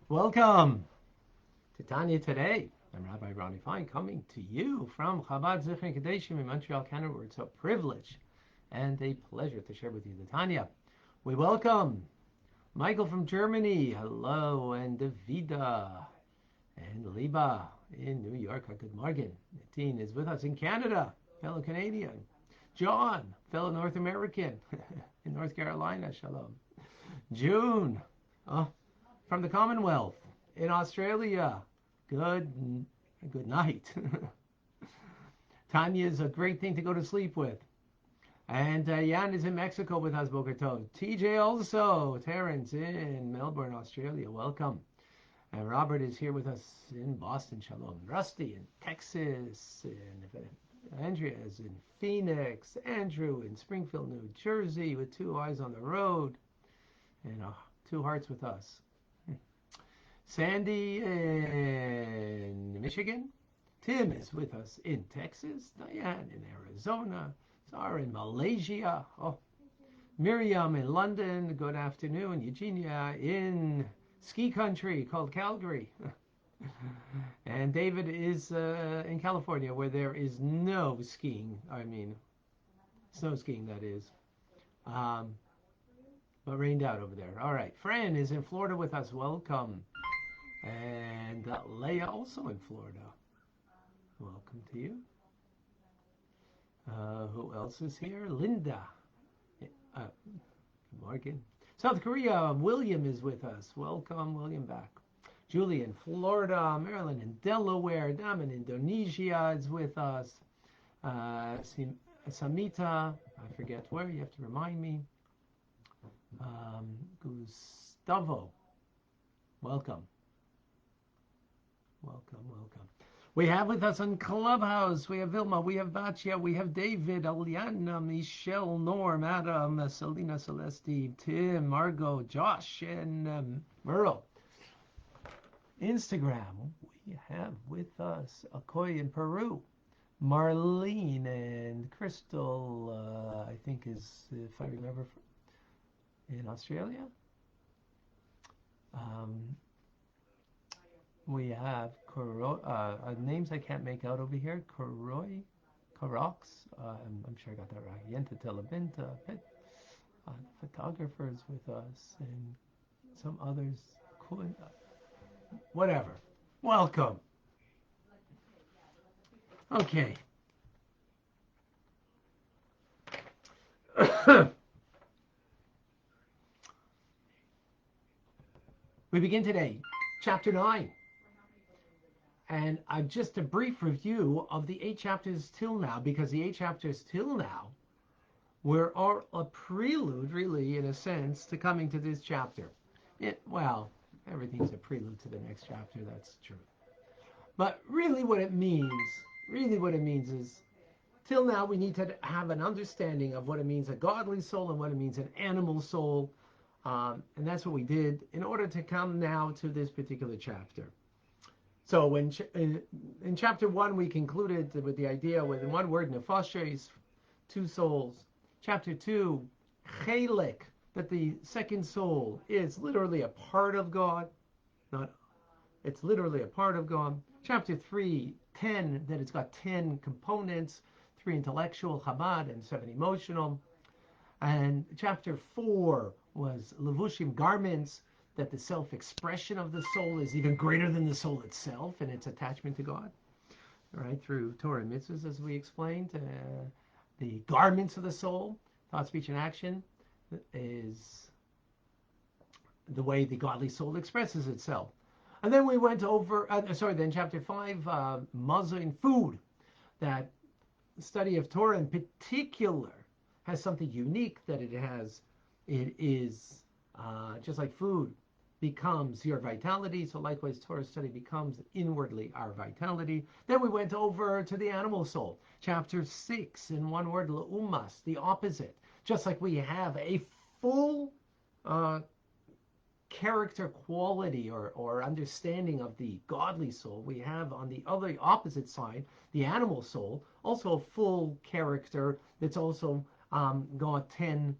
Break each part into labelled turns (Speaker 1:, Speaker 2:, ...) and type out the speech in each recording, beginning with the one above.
Speaker 1: Welcome to Tanya Today. I'm Rabbi Ronnie Fine, coming to you from Chabad Zichron Kadeshim in Montreal, Canada, where it's a privilege and a pleasure to share with you the Tanya. We welcome Michael from Germany, hello, and Davida, and Liba in New York, good morning. Nadine is with us in Canada, fellow Canadian. John, fellow North American in North Carolina, shalom. June, from the Commonwealth in Australia, good night. Tanya is a great thing to go to sleep with. And Jan is in Mexico with us, Boker Tov. TJ also, Terrence in Melbourne, Australia, welcome. And Robert is here with us in Boston, shalom. Rusty in Texas, and Andrea is in Phoenix, Andrew in Springfield, New Jersey, with two eyes on the road, and two hearts with us. Sandy in Michigan, Tim is with us in Texas, Diane in Arizona, Zara in Malaysia, Miriam in London, good afternoon, Eugenia in ski country called Calgary. And David is in California, where there is no skiing. I mean, snow skiing, that is. But rained out over there. All right. Fran is in Florida with us. Welcome. And Leah also in Florida. Welcome to you. Who else is here? Linda. Morgan. South Korea, William is with us. Welcome, William, back. Julie in Florida, Maryland in Delaware, Dam in Indonesia is with us. Samita, I forget where, you have to remind me. Gustavo, welcome. Welcome. We have with us on Clubhouse, we have Vilma, we have Batya, we have David, Aliana, Michelle, Norm, Adam, Selena, Celeste, Tim, Margot, Josh, and Merle. Instagram, we have with us Akoy in Peru, Marlene and Crystal, I think is, if I remember, in Australia. We have names I can't make out over here. Korox, I'm sure I got that right. Yenta Telebinta, photographers with us, and some others. Whatever. Welcome. Okay. We begin today, chapter 9. And just a brief review of the 8 chapters till now, because the 8 chapters till now are a prelude, really, in a sense, to coming to this chapter. Well, everything's a prelude to the next chapter, that's true. But really what it means is, till now we need to have an understanding of what it means a godly soul and what it means an animal soul. And that's what we did in order to come now to this particular chapter. So in chapter 1, we concluded with the idea with, in one word, nefashos, 2 souls. Chapter 2, chelek, that the second soul is literally a part of God. It's literally a part of God. Chapter 3, 10, that it's got 10 components, 3 intellectual, Chabad, and 7 emotional. And chapter 4 was levushim, garments, that the self-expression of the soul is even greater than the soul itself and its attachment to God, right, through Torah and mitzvahs, as we explained. The garments of the soul, thought, speech, and action, is the way the godly soul expresses itself. And then we went over, then chapter 5, matzah and food, that study of Torah in particular has something unique that it has. It is just like food becomes your vitality, so likewise Torah study becomes inwardly our vitality. Then we went over to the animal soul, chapter 6, in one word, la'umas, the opposite. Just like we have a full character quality or understanding of the godly soul, we have on the other opposite side, the animal soul, also a full character that's also got 10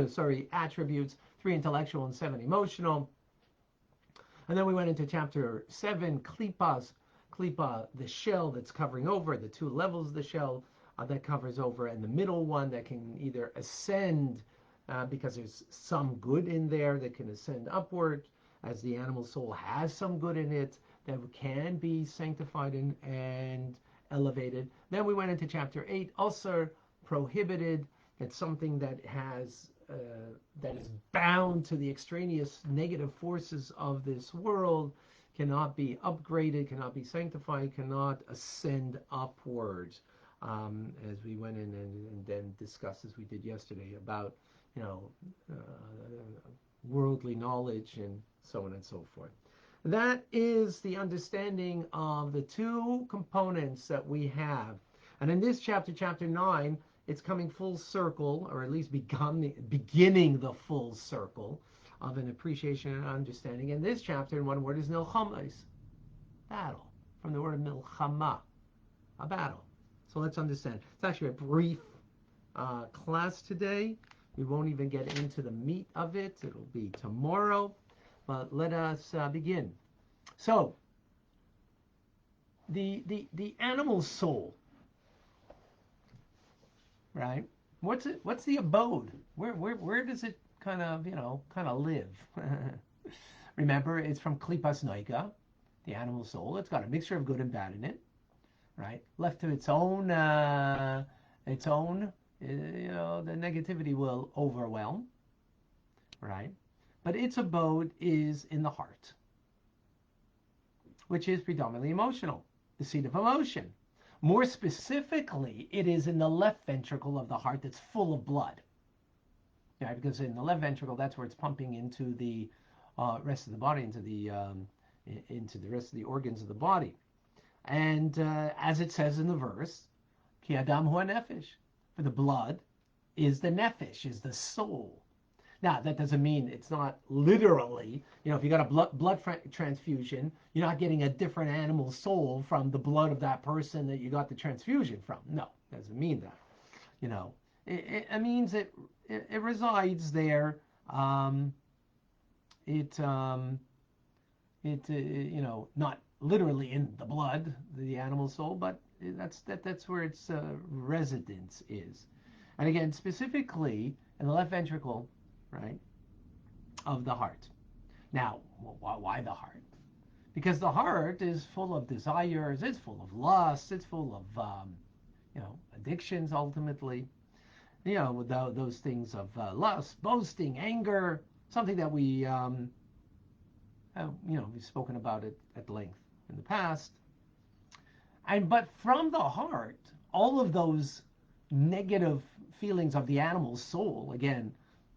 Speaker 1: sorry, attributes, 3 intellectual and 7 emotional. And then we went into chapter 7, klipas, klipa, the shell that's covering over, the 2 levels of the shell that covers over, and the middle one that can either ascend because there's some good in there that can ascend upward, as the animal soul has some good in it that can be sanctified and elevated. Then we went into chapter 8, also prohibited. It's something that has that is bound to the extraneous negative forces of this world, cannot be upgraded, cannot be sanctified, cannot ascend upwards. As we went in and then discussed, as we did yesterday, about worldly knowledge and so on and so forth. That is the understanding of the 2 components that we have. And in this chapter, chapter 9, it's coming full circle, or at least beginning the full circle of an appreciation and understanding. In this chapter, in one word, is nilchamos, battle, from the word of milchama, a battle. So let's understand. It's actually a brief class today. We won't even get into the meat of it. It'll be tomorrow. But let us begin. So, the animal soul, right? What's it? What's the abode? Where does it kind of live? Remember, it's from klipas noika, the animal soul. It's got a mixture of good and bad in it, right? Left to its own, the negativity will overwhelm, right? But its abode is in the heart, which is predominantly emotional, the seat of emotion. More specifically, it is in the left ventricle of the heart that's full of blood. Yeah, because in the left ventricle, that's where it's pumping into the rest of the body, into the rest of the organs of the body. And as it says in the verse, Ki adam hu nefesh, for the blood is the nefesh, is the soul. Now, that doesn't mean it's not literally, if you got a blood transfusion, you're not getting a different animal soul from the blood of that person that you got the transfusion from. No, it doesn't mean that. It means it resides there. Not literally in the blood, the animal soul, but that's where its residence is. And again, specifically in the left ventricle, right, of the heart. Now, why the heart? Because the heart is full of desires, it's full of lust, it's full of, addictions ultimately. Those things of lust, boasting, anger, something that we've spoken about it at length in the past. But from the heart, all of those negative feelings of the animal soul, again,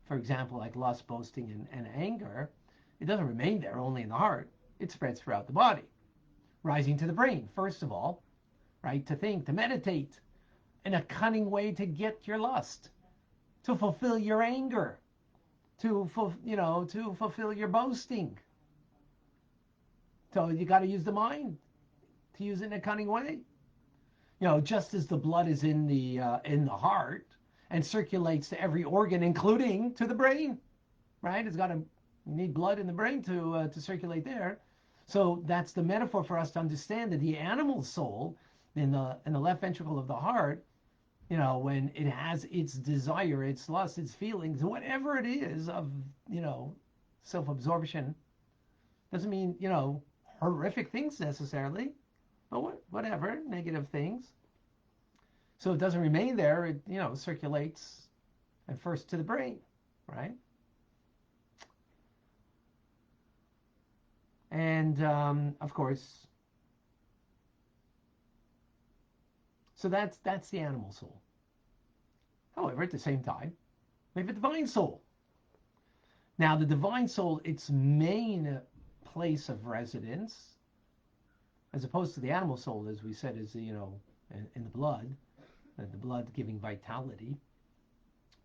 Speaker 1: for example, like lust, boasting, and anger, it doesn't remain there only in the heart. It spreads throughout the body, rising to the brain, first of all, right? To think, to meditate in a cunning way to get your lust, to fulfill your anger, to fulfill your boasting. So you got to use the mind to use it in a cunning way. Just as the blood is in the heart and circulates to every organ, including to the brain, right? You need blood in the brain to circulate there. So that's the metaphor for us to understand that the animal soul in the left ventricle of the heart, when it has its desire, its lust, its feelings, whatever it is of, self-absorption, doesn't mean, horrific things necessarily, but whatever, negative things. So it doesn't remain there, it, circulates at first to the brain, right? And, of course, so that's the animal soul. However, at the same time, we have a divine soul. Now, the divine soul, its main place of residence, as opposed to the animal soul, as we said, is, in the blood giving vitality,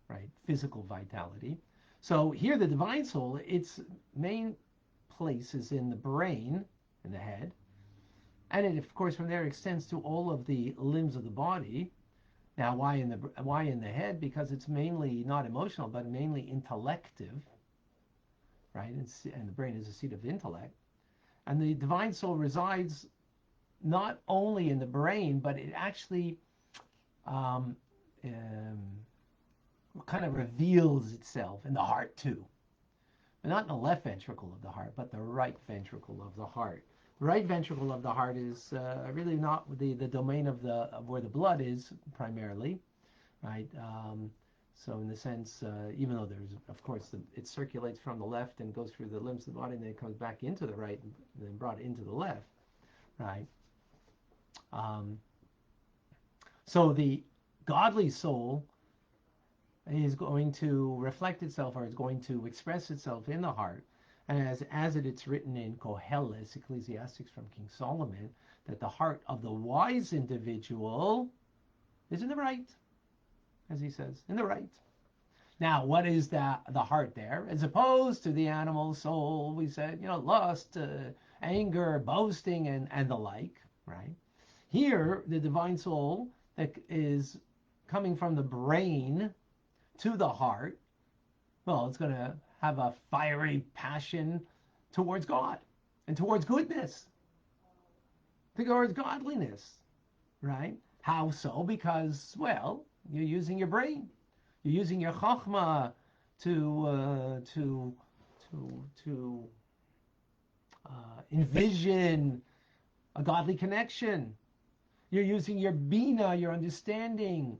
Speaker 1: right? Physical vitality. So here, the divine soul, its main place is in the brain, in the head. And it, of course, from there extends to all of the limbs of the body. Now, why in the head? Because it's mainly not emotional, but mainly intellective, right? And the brain is a seat of intellect. And the divine soul resides not only in the brain, but it actually um, kind of reveals itself in the heart too. But not in the left ventricle of the heart, but the right ventricle of the heart. The right ventricle of the heart is really not the domain of where the blood is primarily, right? So in the sense, even though there's, of course, it circulates from the left and goes through the limbs of the body, and then it comes back into the right and then brought into the left, right? So the godly soul is going to reflect itself, or is going to express itself in the heart. And as it's written in Koheles, Ecclesiastics from King Solomon, that the heart of the wise individual is in the right, as he says, in the right. Now, what is the heart there? As opposed to the animal soul, we said, lust, anger, boasting, and the like, right? Here, the divine soul that is coming from the brain to the heart, well, it's going to have a fiery passion towards God and towards goodness, towards godliness, right? How so? Because, well, you're using your brain, you're using your chachma to envision a godly connection. You're using your bina, your understanding,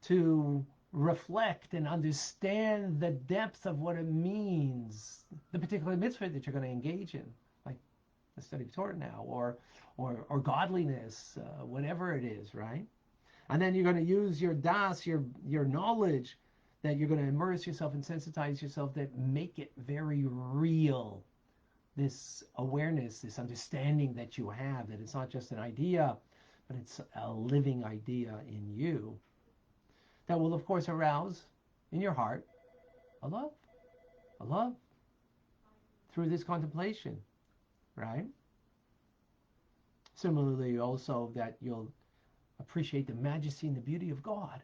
Speaker 1: to reflect and understand the depth of what it means, the particular mitzvah that you're going to engage in, like the study of Torah now, or godliness, whatever it is, right? And then you're going to use your das, your knowledge, that you're going to immerse yourself and sensitize yourself, that make it very real. This awareness, this understanding that you have, that it's not just an idea, but it's a living idea in you, that will, of course, arouse in your heart a love through this contemplation, right? Similarly, also, that you'll appreciate the majesty and the beauty of God,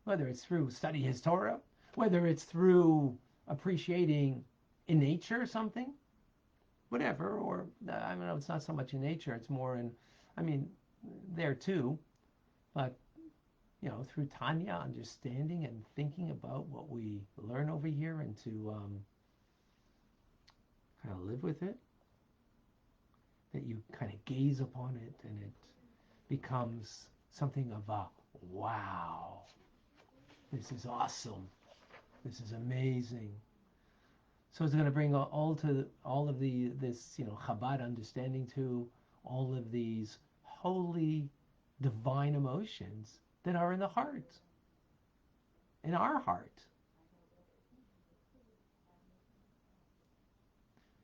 Speaker 1: whether it's through study His Torah, whether it's through appreciating in nature something, whatever, or I mean, it's not so much in nature, it's more in, there too, but through Tanya, understanding and thinking about what we learn over here, and to kind of live with it, that you kind of gaze upon it and it becomes something of a wow, this is awesome, this is amazing. So it's going to bring all of this Chabad understanding to all of these holy divine emotions that are in the heart, in our heart.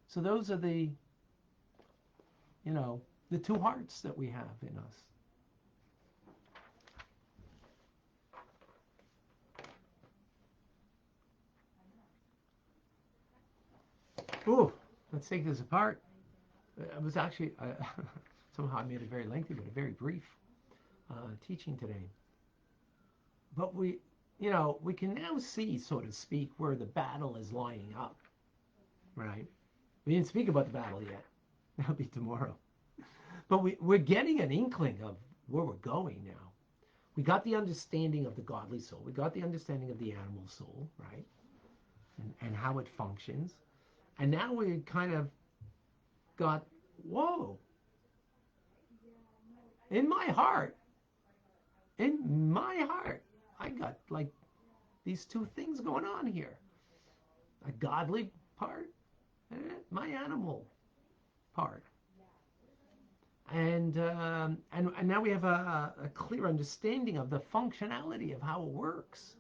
Speaker 1: So those are the two hearts that we have in us. Ooh, let's take this apart. It was actually, somehow I made it very lengthy, but a very brief teaching today. But we can now see, so to speak, where the battle is lining up, right? We didn't speak about the battle yet. That'll be tomorrow. But we're getting an inkling of where we're going now. We got the understanding of the godly soul. We got the understanding of the animal soul, right? And how it functions. And now we kind of got, whoa, in my heart, I got like these two things going on here. A godly part and my animal part. And now we have a clear understanding of the functionality of how it works.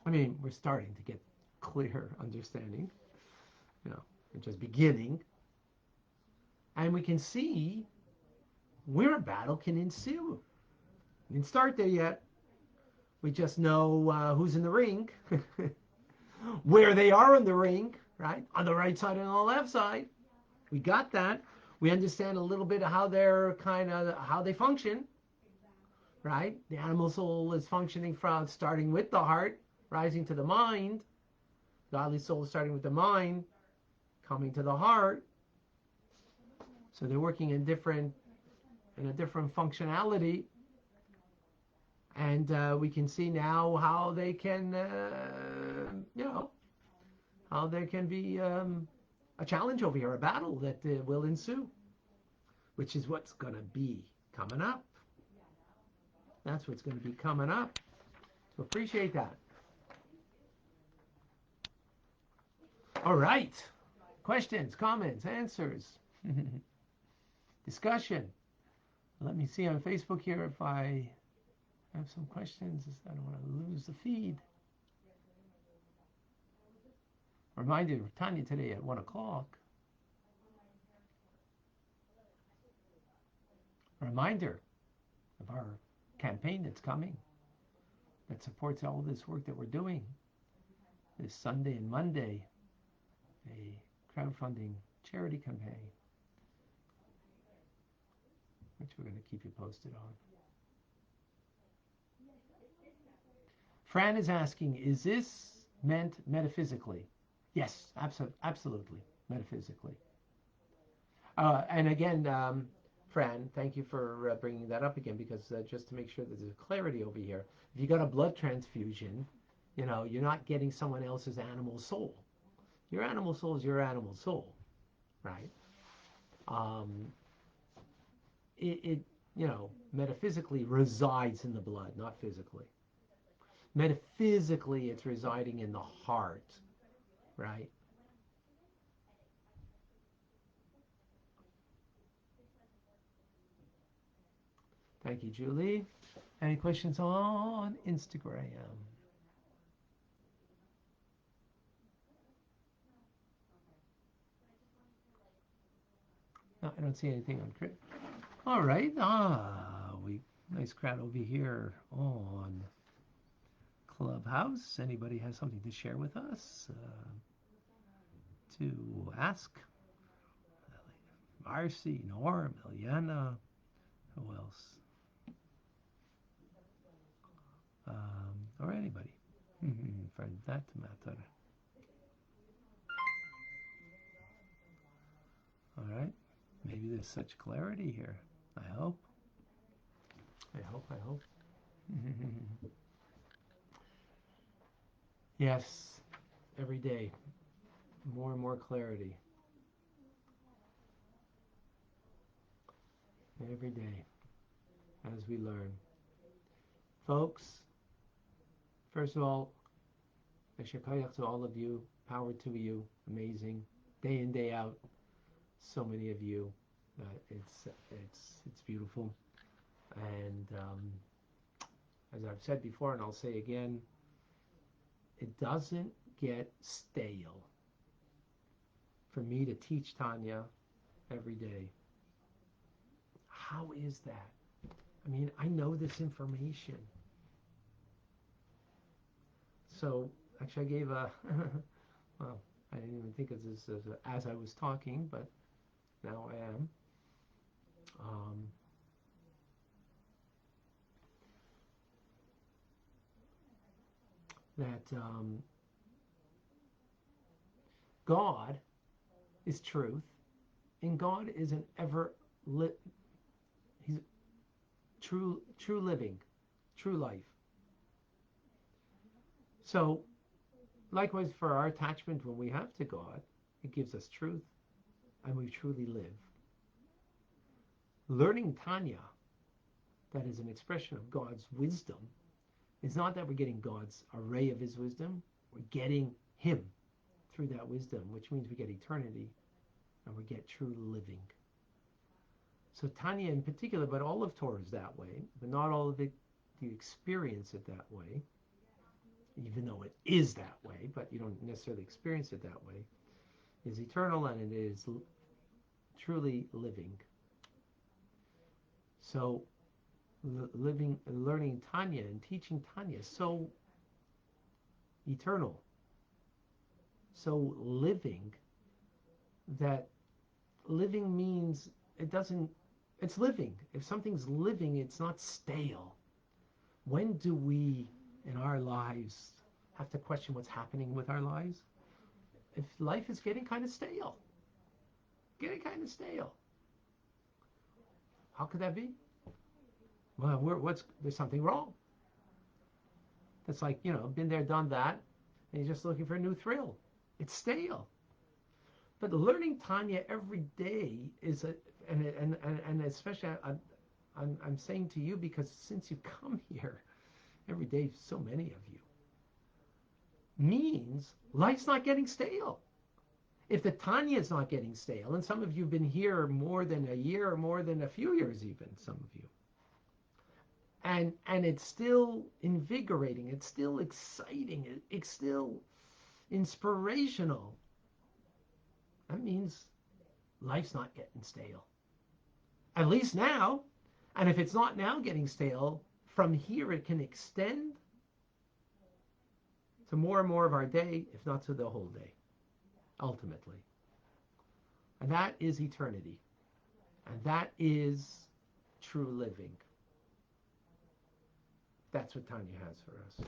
Speaker 1: We're starting to get clear understanding. We're just beginning. And we can see where a battle can ensue. We didn't start there yet. We just know who's in the ring, where they are in the ring, right? On the right side and on the left side. We got that. We understand a little bit of how they function. right? The animal soul is functioning from starting with the heart, rising to the mind. Godly soul is starting with the mind, coming to the heart. So they're working in a different functionality, and we can see now how they can, how there can be a challenge over here, a battle that will ensue, which is what's going to be coming up. That's what's going to be coming up. So appreciate that. All right. Questions, comments, answers, discussion. Let me see on Facebook here if I have some questions. I don't want to lose the feed. Reminder of Tanya today at 1 o'clock. A reminder of our campaign that's coming, that supports all this work that we're doing this Sunday and Monday, a crowdfunding charity campaign, which we're going to keep you posted on. Fran is asking, is this meant metaphysically? Yes, absolutely, metaphysically. And again, Fran, thank you for bringing that up again, because just to make sure that there's clarity over here, if you got a blood transfusion, you're not getting someone else's animal soul. Your animal soul is your animal soul, right? It metaphysically resides in the blood, not physically. Metaphysically, it's residing in the heart, right? Thank you, Julie. Any questions on Instagram? No, I don't see anything on Crit. All right. Nice crowd over here on Clubhouse. Anybody has something to share with us? To ask? Marcy, Norm, Eliana. Who else? Or anybody. For that matter. All right. Maybe there's such clarity here. I hope. Yes, every day, more and more clarity. Every day, as we learn. Folks, first of all, Eshekayach to all of you, power to you, amazing, day in, day out, so many of you. It's beautiful. And as I've said before, and I'll say again, it doesn't get stale for me to teach Tanya every day. How is that? I mean, I know this information. So actually I gave a, well, I didn't even think of this as I was talking, but now I am. That God is truth, and God is an he's true living, true life. So likewise for our attachment when we have to God, it gives us truth, and we truly live. Learning Tanya, that is an expression of God's wisdom, is not that we're getting God's array of his wisdom, we're getting him through that wisdom, which means we get eternity and we get true living. So Tanya in particular, but all of Torah is that way, but not all of it do you experience it that way, even though it is that way, but you don't necessarily experience it that way, is eternal, and it is truly living. So learning Tanya and teaching Tanya is so eternal, so living, that living means it's living. If something's living, it's not stale. When do we, in our lives, have to question what's happening with our lives? If life is getting kind of stale. Getting kind of stale. How could that be? Well, there's something wrong. That's like, been there, done that, and you're just looking for a new thrill. It's stale. But learning Tanya every day is and especially I'm saying to you because since you come here every day, so many of you, means life's not getting stale. If the Tanya is not getting stale, and some of you have been here more than a year or more than a few years even, some of you, and it's still invigorating, it's still exciting, it's still inspirational, that means life's not getting stale. At least now. And if it's not now getting stale, from here it can extend to more and more of our day, if not to the whole day, ultimately. And that is eternity. And that is true living. That's what Tanya has for us.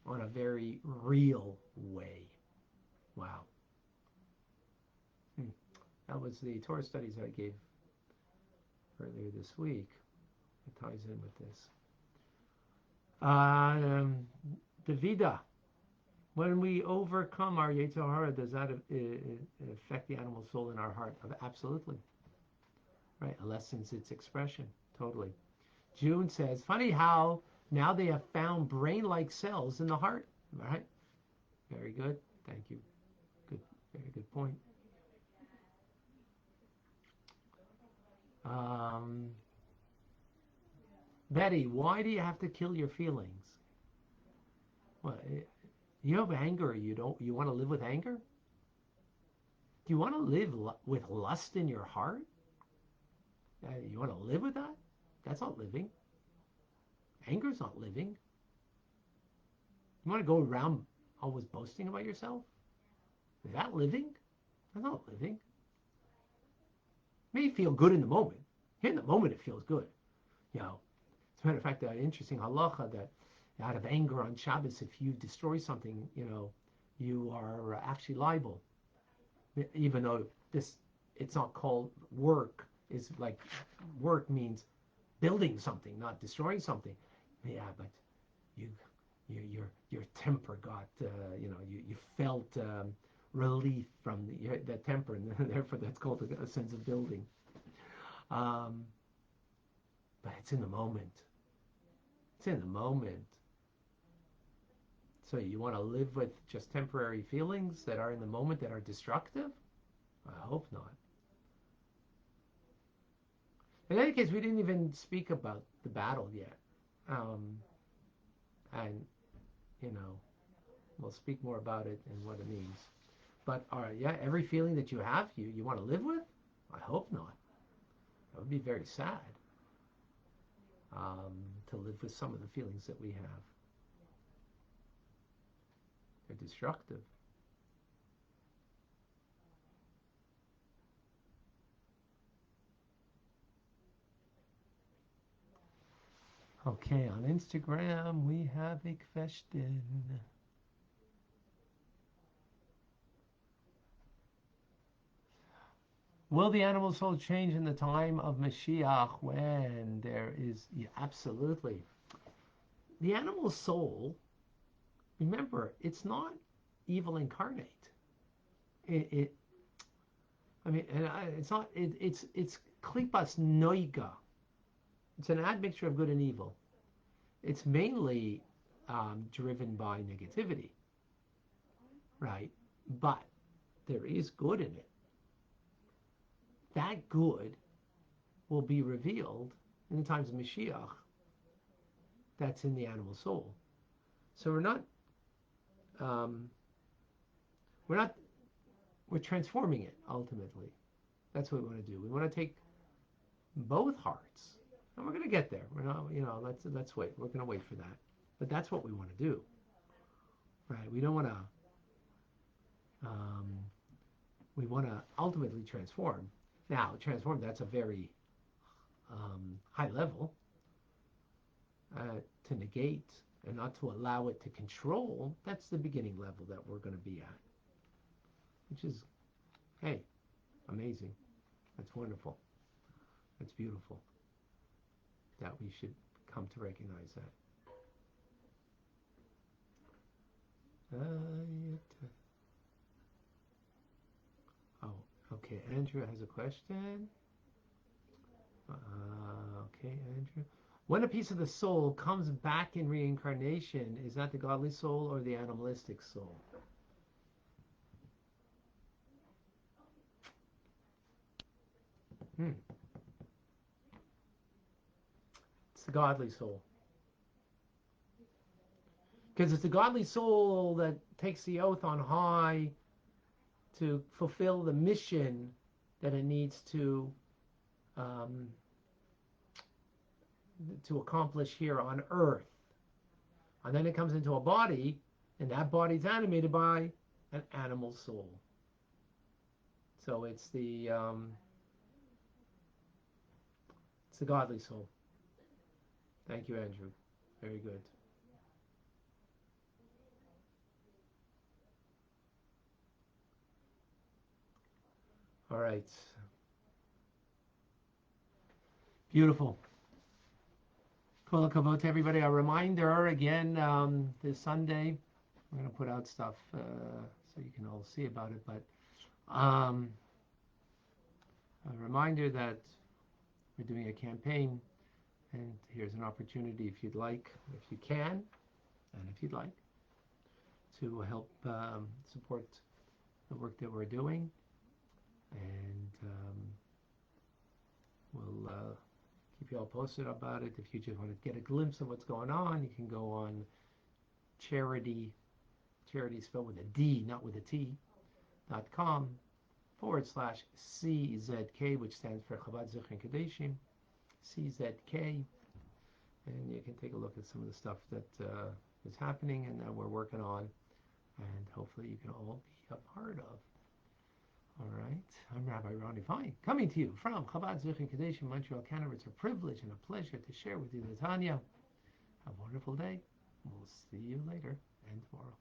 Speaker 1: On a very real way. Wow. That was the Torah studies I gave earlier this week. It ties in with this. Davida, when we overcome our Yetzer Hara, does that affect the animal soul in our heart? Absolutely. Right, it lessens its expression, totally. June says, funny how now they have found brain-like cells in the heart. Right? Very good. Thank you. Good. Very good point. Betty, why do you have to kill your feelings? Well, you have anger. You want to live with anger? Do you want to live with lust in your heart? You want to live with that? That's not living. Anger's not living. You want to go around always boasting about yourself? Is that living? That's not living. It may feel good in the moment. In the moment, it feels good. As a matter of fact, interesting halacha that out of anger on Shabbos, if you destroy something, you are actually liable. Even though it's not called work. It's like work means building something, not destroying something. Yeah, but your temper got, you felt relief from the temper, and therefore that's called a sense of building. But it's in the moment. It's in the moment. So you want to live with just temporary feelings that are in the moment that are destructive? I hope not. In any case, we didn't even speak about the battle yet. And, we'll speak more about it and what it means. But, every feeling that you have, you want to live with? I hope not. That would be very sad to live with some of the feelings that we have. They're destructive. Okay, on Instagram we have a question. Will the animal soul change in the time of Mashiach when there is... Yeah, absolutely. The animal soul, remember, it's not evil incarnate. It's klipas noiga. It's an admixture of good and evil. It's mainly driven by negativity, right? But there is good in it. That good will be revealed in the times of Mashiach. That's in the animal soul. So we're transforming it ultimately. That's what we want to do. We want to take both hearts, and we're going to get there. We're not, let's wait. We're going to wait for that. But that's what we want to do, right? We don't want to. We want to ultimately transform. Now, transform, that's a very high level. to negate and not to allow it to control, that's the beginning level that we're going to be at. Which is, hey, amazing. That's wonderful. That's beautiful. That we should come to recognize that. Oh, okay. Andrew has a question. Okay, Andrew. When a piece of the soul comes back in reincarnation, is that the godly soul or the animalistic soul? It's the godly soul. Because it's the godly soul that takes the oath on high to fulfill the mission that it needs to accomplish here on earth. And then it comes into a body, and that body's animated by an animal soul. So it's the godly soul. Thank you, Andrew. Very good. All right. Beautiful. Kol hakavod to everybody. A reminder again, this Sunday, I'm going to put out stuff so you can all see about it, but a reminder that we're doing a campaign, and here's an opportunity if you'd like, if you can, and if you'd like, to help support the work that we're doing. And we'll keep you all posted about it. If you just want to get a glimpse of what's going on, you can go on charity spelled with a D, not with a T.com/CZK, which stands for Chabad Zichron Kadeshim, CZK. And you can take a look at some of the stuff that is happening and that we're working on, and hopefully you can all be a part of. All right, I'm Rabbi Ronnie Fine, coming to you from Chabad Zichron Kadeshim, Montreal, Canada. It's a privilege and a pleasure to share with you the Tanya. Have a wonderful day. We'll see you later and tomorrow.